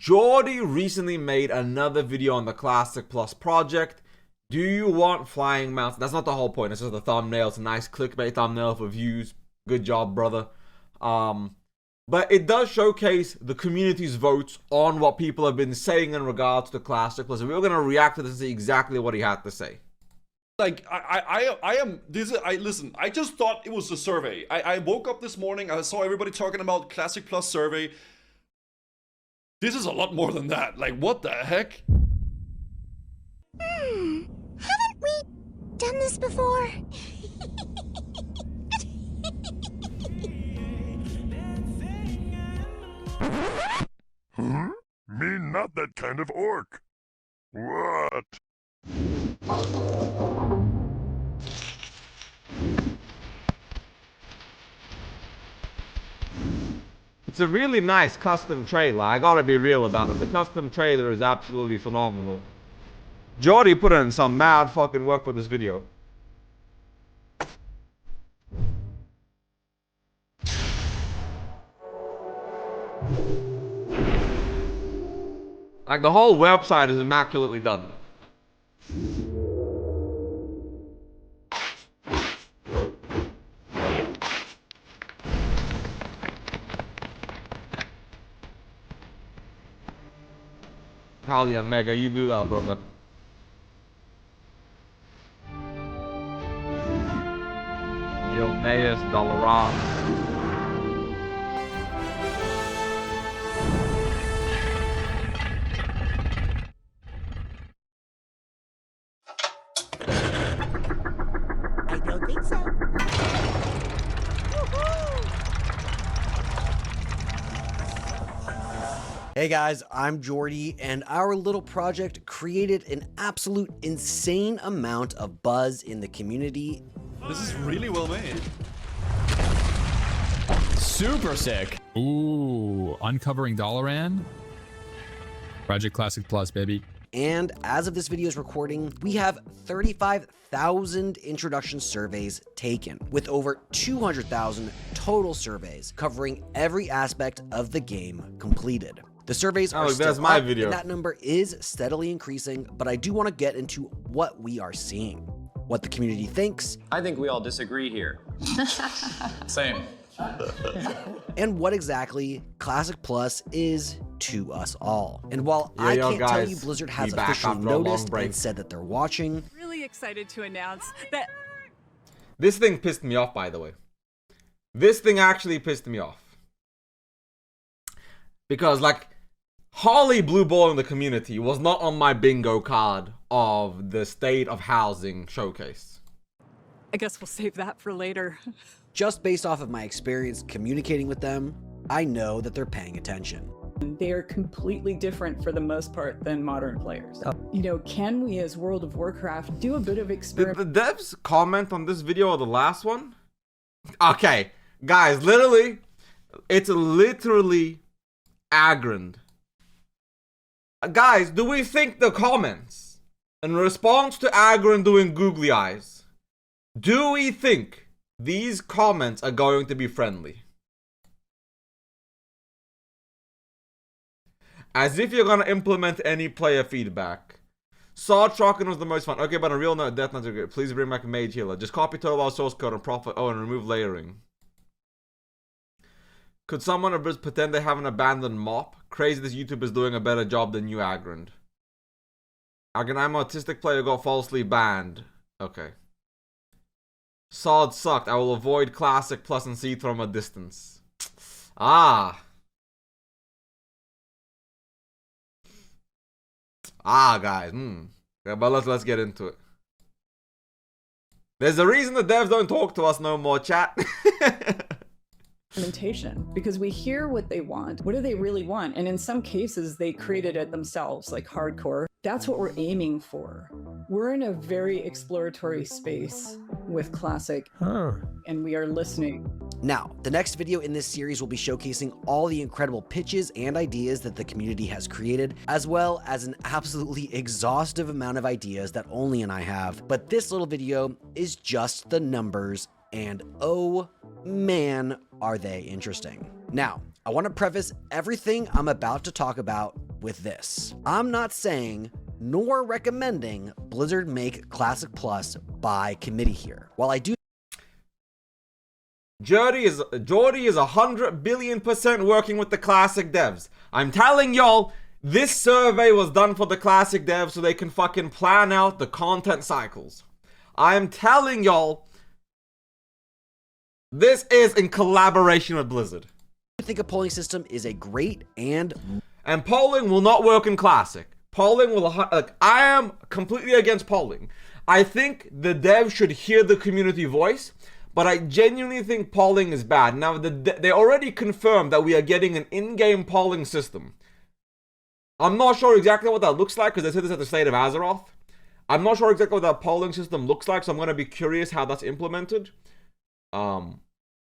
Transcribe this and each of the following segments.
Jordy recently made another video on the Classic Plus project. Do you want flying mounts? That's not the whole point. It's just the thumbnail. It's a nice clickbait thumbnail for views. Good job, brother. But it does showcase the community's votes on what people have been saying in regards to Classic Plus. And we're going to react to this and see exactly what he had to say. Like listen, I just thought it was a survey. I woke up this morning, I saw everybody talking about Classic Plus survey. This is a lot more than that. Like, what the heck? Haven't we done this before? Huh? Me not that kind of orc. What? It's a really nice custom trailer. I gotta be real about it. The custom trailer is absolutely phenomenal. Jordy put in some mad fucking work for this video. Like, the whole website is immaculately done. Hell yeah, Mega, you do that, brother. Yo, Mayas, Dolaran. I don't think so. Hey guys, I'm Jordy, and our little project created an absolute insane amount of buzz in the community. This is really well made. Super sick. Ooh, uncovering Dolaran. Project Classic Plus, baby. And as of this video's recording, we have 35,000 introduction surveys taken, with over 200,000 total surveys covering every aspect of the game completed. The surveys are still that's my up, video. and that number is steadily increasing, but I do want to get into what we are seeing, what the community thinks. I think we all disagree here. Same. And what exactly Classic Plus is to us all. And while I can't tell you Blizzard has officially noticed and said that they're watching, really excited to announce that this thing pissed me off, by the way. This thing actually pissed me off. Because, like, Holly Blue Ball in the community was not on my bingo card of the state of housing showcase. I guess we'll save that for later. just based off of my experience communicating with them, I know that they're paying attention. They are completely different for the most part than modern players. You know, can we as World of Warcraft do a bit of experiment? Did the devs comment on this video or the last one? Okay, guys, literally, it's literally Agrand. Guys, do we think the comments in response to Agrand doing googly eyes, do we think these comments are going to be friendly? As if you're gonna implement any player feedback. Saw Trocken was the most fun. Okay, but on a real note, Death Knights are great. Please bring back a mage healer. Just copy Tobal source code and profit. Oh, and remove layering. Could someone or Blizz pretend they have an abandoned mop? Crazy this YouTuber is doing a better job than you, Agrand. Agrand, I'm an autistic player who got falsely banned. Okay. Sod sucked. I will avoid Classic Plus and see from a distance. Ah. Ah, guys. Okay, but let's get into it. There's a reason the devs don't talk to us no more, chat. Because we hear what they want. What do they really want? And in some cases, they created it themselves, like hardcore. That's what we're aiming for. We're in a very exploratory space with Classic, and we are listening. Now, the next video in this series will be showcasing all the incredible pitches and ideas that the community has created, as well as an absolutely exhaustive amount of ideas that only and I have. But this little video is just the numbers, and oh man, are they interesting. Now, I want to preface everything I'm about to talk about with this. I'm not saying nor recommending Blizzard make Classic Plus by committee here. While I do Jordy is 100 billion% working with the Classic devs. I'm telling y'all, this survey was done for the Classic devs so they can fucking plan out the content cycles. I'm telling y'all, this is in collaboration with Blizzard. I think a polling system is a great and polling will not work in Classic. Polling will, like, I am completely against polling. I think the devs should hear the community voice, but I genuinely think polling is bad. Now, they already confirmed that we are getting an in-game polling system. I'm not sure exactly what that looks like, because they said this at the State of Azeroth. I'm not sure exactly what that polling system looks like, so I'm going to be curious how that's implemented. But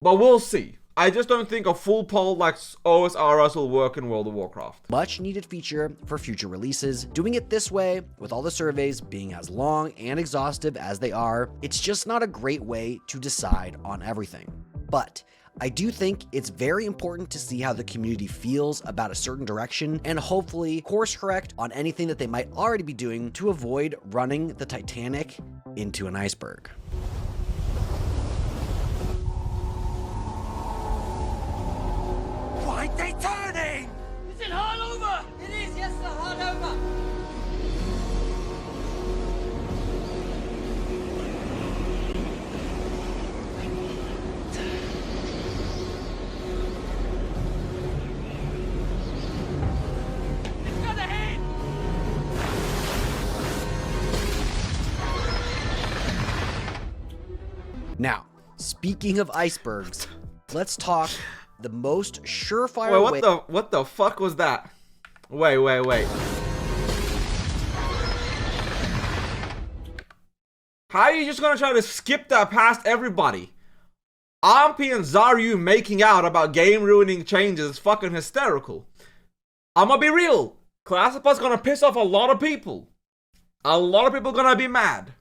we'll see. I just don't think a full poll like OSRS will work in World of Warcraft. Much needed feature for future releases. Doing it this way, with all the surveys being as long and exhaustive as they are, it's just not a great way to decide on everything. But I do think it's very important to see how the community feels about a certain direction and hopefully course correct on anything that they might already be doing to avoid running the Titanic into an iceberg. Why are they turning? Is it hard over? It is, yes, sir, hard over. It's got ahead! Now, speaking of icebergs, let's talk the most surefire way. Wait, what the fuck was that? Wait. How are you just gonna try to skip that past everybody? Ampi and Zaryu making out about game-ruining changes is fucking hysterical. I'm gonna be real. Classic Plus gonna piss off a lot of people. A lot of people gonna be mad.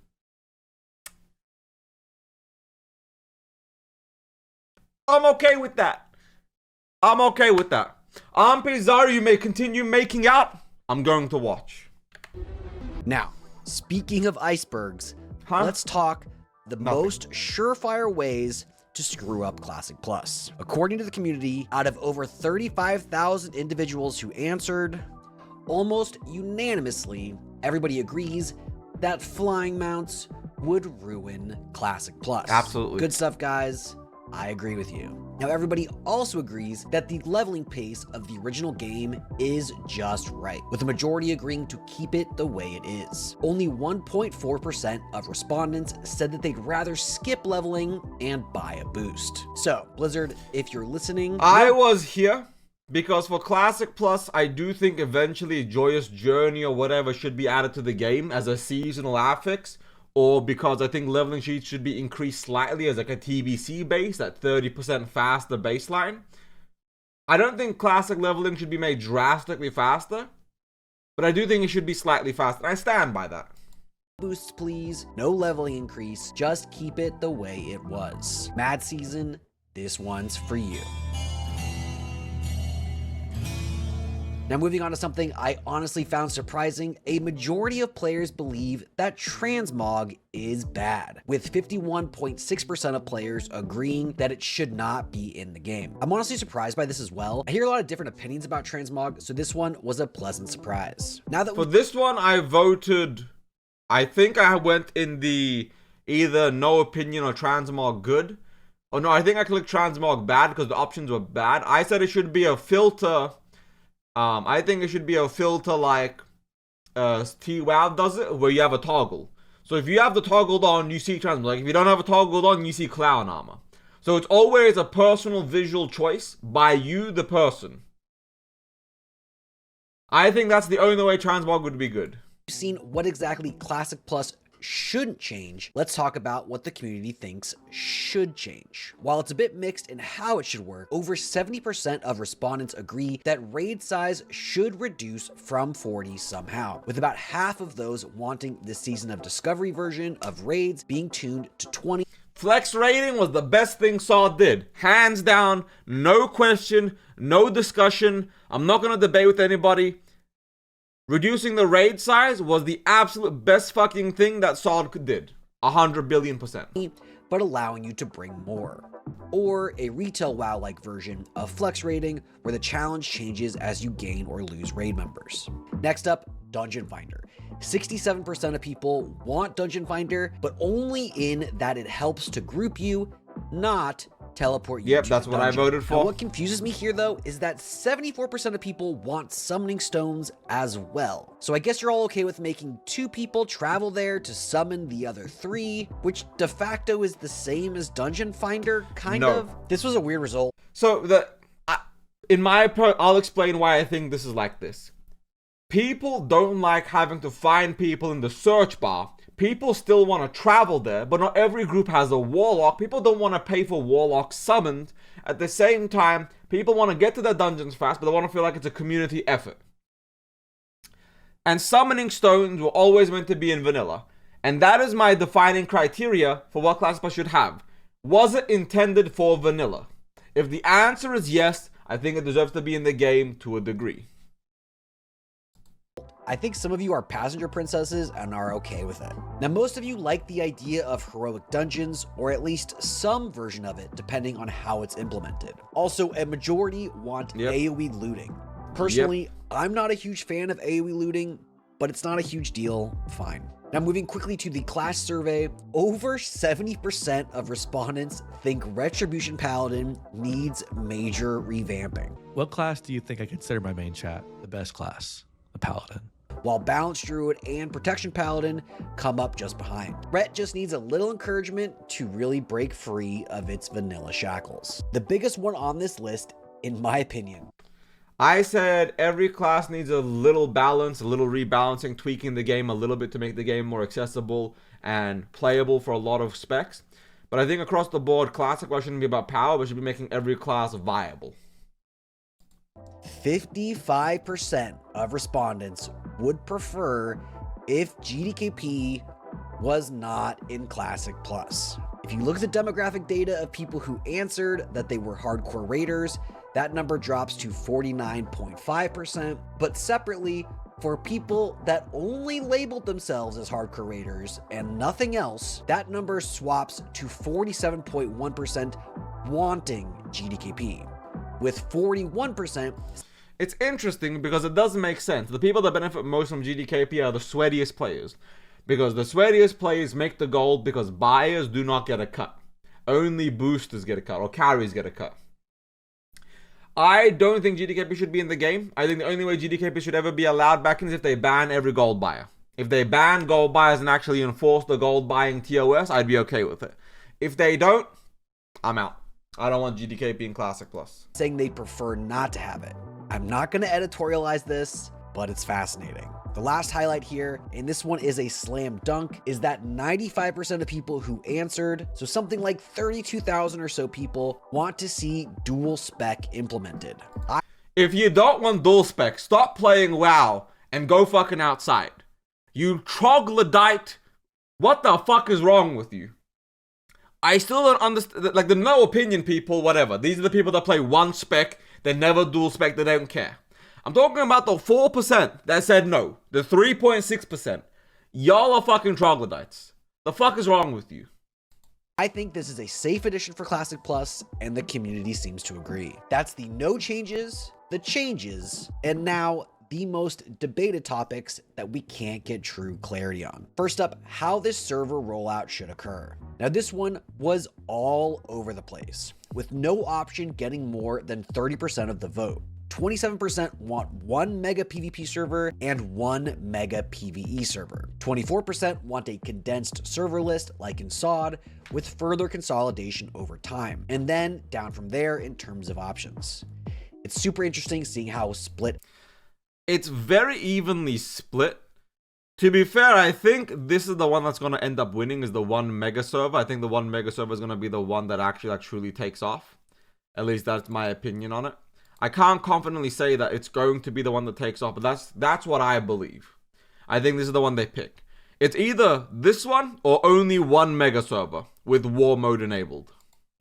I'm okay with that. Ampi Zaryu may continue making out. I'm going to watch. Now, speaking of icebergs, let's talk the most surefire ways to screw up Classic Plus. According to the community, out of over 35,000 individuals who answered, almost unanimously, everybody agrees that flying mounts would ruin Classic Plus. Absolutely. Good stuff, guys. I agree with you. Now, everybody also agrees that the leveling pace of the original game is just right, with the majority agreeing to keep it the way it is. Only 1.4% of respondents said that they'd rather skip leveling and buy a boost. So, Blizzard, if you're listening... I was here because for Classic Plus, I do think eventually Joyous Journey or whatever should be added to the game as a seasonal affix. Or because I think leveling sheets should be increased slightly as like a TBC base, that 30% faster baseline. I don't think classic leveling should be made drastically faster, but I do think it should be slightly faster. I stand by that. Boosts, please. No leveling increase. Just keep it the way it was. Mad Season, this one's for you. Now, moving on to something I honestly found surprising, a majority of players believe that transmog is bad, with 51.6% of players agreeing that it should not be in the game. I'm honestly surprised by this as well. I hear a lot of different opinions about transmog, so this one was a pleasant surprise. Now that for this one, I voted, I think I went in the either no opinion or transmog good. Oh no, I think I clicked transmog bad because the options were bad. I said it should be a filter. I think it should be a filter like TWAV does it, where you have a toggle. So if you have the toggled on, you see transmog. Like if you don't have a toggled on, you see clown armor. So it's always a personal visual choice by you, the person. I think that's the only way transmog would be good. You've seen what exactly Classic Plus shouldn't change. Let's talk about what the community thinks should change. While it's a bit mixed in how it should work, over 70% of respondents agree that raid size should reduce from 40 somehow, with about half of those wanting the Season of Discovery version of raids being tuned to 20. Flex raiding was the best thing Saw did. Hands down, no question, no discussion. I'm not going to debate with anybody. Reducing the raid size was the absolute best fucking thing that SOD did. 100 billion%. But allowing you to bring more. Or a retail WoW-like version of flex raiding, where the challenge changes as you gain or lose raid members. Next up, Dungeon Finder. 67% of people want Dungeon Finder, but only in that it helps to group you, not teleport you. Yep, to that's the what I dungeon. voted for. Now, what confuses me here, though, is that 74% of people want summoning stones as well. So I guess you're all okay with making 2 people travel there to summon the other 3, which de facto is the same as Dungeon Finder, kind of. This was a weird result. So in my opinion, I'll explain why I think this is like this. People don't like having to find people in the search bar. People still want to travel there, but not every group has a warlock. People don't want to pay for warlocks summoned. At the same time, people want to get to their dungeons fast, but they want to feel like it's a community effort. And summoning stones were always meant to be in vanilla. And that is my defining criteria for what Classic Plus should have. Was it intended for vanilla? If the answer is yes, I think it deserves to be in the game to a degree. I think some of you are passenger princesses and are okay with it. Now, most of you like the idea of heroic dungeons, or at least some version of it, depending on how it's implemented. Also, a majority want AoE looting. Personally, I'm not a huge fan of AoE looting, but it's not a huge deal, fine. Now, moving quickly to the class survey, over 70% of respondents think Retribution Paladin needs major revamping. What class do you think I consider my main chat the best class? The Paladin. While Balanced Druid and Protection Paladin come up just behind. Ret just needs a little encouragement to really break free of its vanilla shackles. The biggest one on this list, in my opinion. I said every class needs a little balance, a little rebalancing, tweaking the game a little bit to make the game more accessible and playable for a lot of specs. But I think across the board, Classic Plus shouldn't be about power, but should be making every class viable. 55% of respondents would prefer if GDKP was not in Classic Plus. If you look at the demographic data of people who answered that they were hardcore raiders, that number drops to 49.5%, but separately, for people that only labeled themselves as hardcore raiders and nothing else, that number swaps to 47.1% wanting GDKP, with 41%. It's interesting because it doesn't make sense. The people that benefit most from GDKP are the sweatiest players, because the sweatiest players make the gold because buyers do not get a cut. Only boosters get a cut, or carries get a cut. I don't think GDKP should be in the game. I think the only way GDKP should ever be allowed back in is if they ban every gold buyer. If they ban gold buyers and actually enforce the gold buying TOS, I'd be okay with it. If they don't, I'm out. I don't want GDKP in Classic Plus. Saying they prefer not to have it. I'm not going to editorialize this, but it's fascinating. The last highlight here, and this one is a slam dunk, is that 95% of people who answered, so something like 32,000 or so people, want to see dual spec implemented. If you don't want dual spec, stop playing WoW and go fucking outside. You troglodyte. What the fuck is wrong with you? I still don't understand, like the no opinion people, whatever. These are the people that play one spec, they never dual spec, they don't care. I'm talking about the 4% that said no. The 3.6%. Y'all are fucking troglodytes. The fuck is wrong with you? I think this is a safe addition for Classic Plus, and the community seems to agree. That's the no changes, the changes, and now the most debated topics that we can't get true clarity on. First up, how this server rollout should occur. Now, this one was all over the place, with no option getting more than 30% of the vote. 27% want 1 mega PvP server and 1 mega PvE server. 24% want a condensed server list like in SOD, with further consolidation over time, and then down from there in terms of options. It's super interesting seeing how split. It's very evenly split. To be fair, I think this is the one that's going to end up winning, is the 1 mega server. I think the 1 mega server is going to be the one that actually truly takes off. At least that's my opinion on it. I can't confidently say that it's going to be the one that takes off, but that's what I believe. I think this is the one they pick. It's either this one or only 1 mega server with war mode enabled.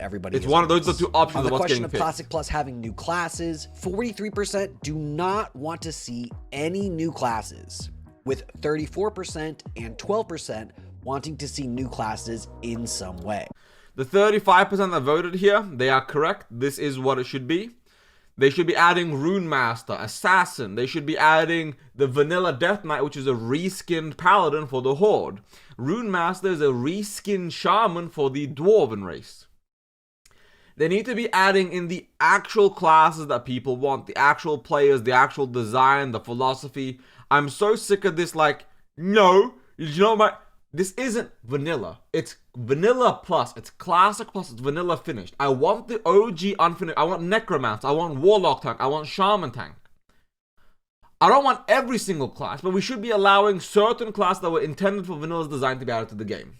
everybody It's is one of those wants. are the two options On of the what's question getting of picked. Classic Plus having new classes, 43% do not want to see any new classes, with 34% and 12% wanting to see new classes in some way. The 35% that voted here, they are correct. This is what it should be. They should be adding Rune Master, Assassin. They should be adding the Vanilla Death Knight, which is a reskinned Paladin for the Horde. Rune Master is a reskinned Shaman for the Dwarven race. They need to be adding in the actual classes that people want, the actual players, the actual design, the philosophy. I'm so sick of this, like, no, you know my... This isn't vanilla. It's vanilla plus. It's classic plus. It's vanilla finished. I want the OG unfinished. I want Necromancer. I want Warlock tank. I want Shaman tank. I don't want every single class, but we should be allowing certain classes that were intended for vanilla's design to be added to the game.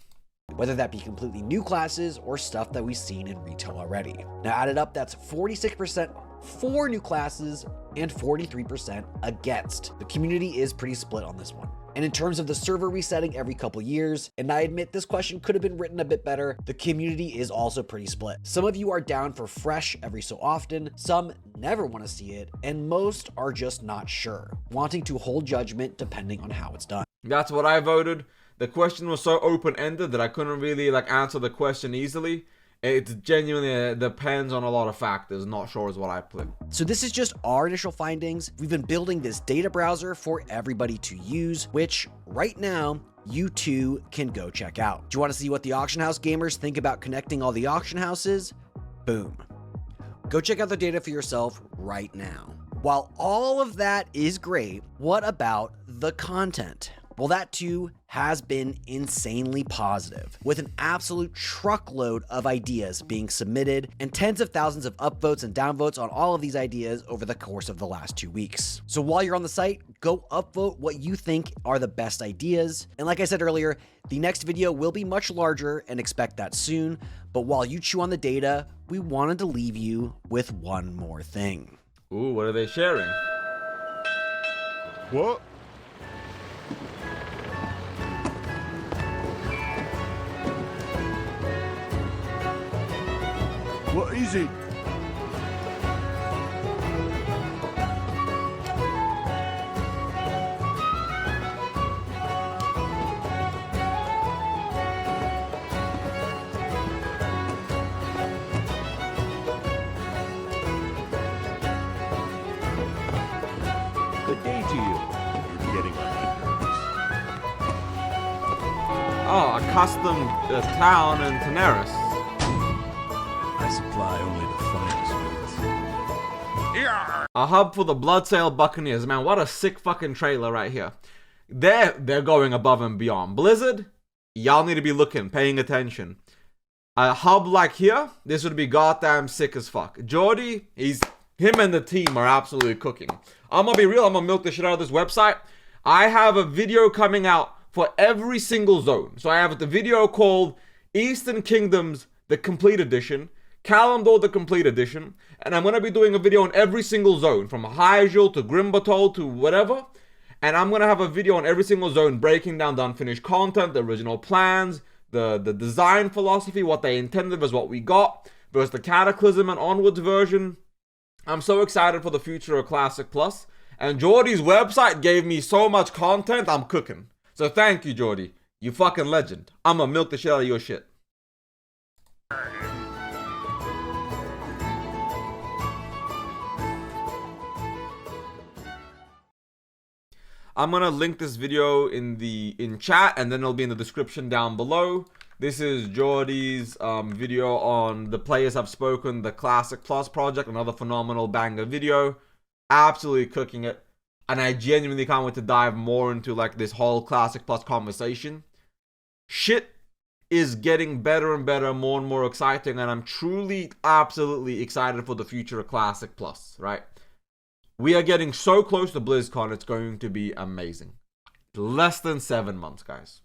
Whether that be completely new classes or stuff that we've seen in retail already. Now added up, that's 46% for new classes and 43% against. The community is pretty split on this one. And in terms of the server resetting every couple years, and I admit this question could have been written a bit better, the community is also pretty split. Some of you are down for fresh every so often, some never want to see it, and most are just not sure, wanting to hold judgment depending on how it's done. That's what I voted. The question was so open-ended that I couldn't really answer the question easily. It genuinely depends on a lot of factors. Not sure is what I put. So this is just our initial findings. We've been building this data browser for everybody to use, which right now you too can go check out. Do you want to see what the auction house gamers think about connecting all the auction houses? Boom. Go check out the data for yourself right now. While all of that is great, what about the content? Well, that too has been insanely positive, with an absolute truckload of ideas being submitted and tens of thousands of upvotes and downvotes on all of these ideas over the course of the last 2 weeks. So while you're on the site, go upvote what you think are the best ideas. And like I said earlier, the next video will be much larger and expect that soon. But while you chew on the data, we wanted to leave you with one more thing. Ooh, what are they sharing? What? What is it? Good day to you. You're getting on my nerves. Oh, a custom town in Teneris. I supply only the finest goods. A hub for the Bloodsail Buccaneers. Man, what a sick fucking trailer right here. They're going above and beyond. Blizzard, y'all need to be looking, paying attention. A hub like here, this would be goddamn sick as fuck. Jordy, him and the team are absolutely cooking. I'm gonna be real, I'm gonna milk the shit out of this website. I have a video coming out for every single zone. So I have the video called Eastern Kingdoms, the Complete Edition, Kalimdor, the Complete Edition, and I'm going to be doing a video on every single zone, from Hyjal to Grimbatol to whatever, and I'm going to have a video on every single zone breaking down the unfinished content, the original plans, the design philosophy, what they intended versus what we got, versus the Cataclysm and onwards version. I'm so excited for the future of Classic Plus, and Jordy's website gave me so much content, I'm cooking. So thank you, Jordy. You fucking legend. I'm gonna milk the shit out of your shit. I'm gonna link this video in chat, and then it'll be in the description down below. This is Jordy's video on the players have spoken, the Classic Plus project, another phenomenal banger video. Absolutely cooking it. And I genuinely can't wait to dive more into this whole Classic Plus conversation. Shit is getting better and better, more and more exciting, and I'm truly, absolutely excited for the future of Classic Plus, right? We are getting so close to BlizzCon, it's going to be amazing. Less than 7 months, guys.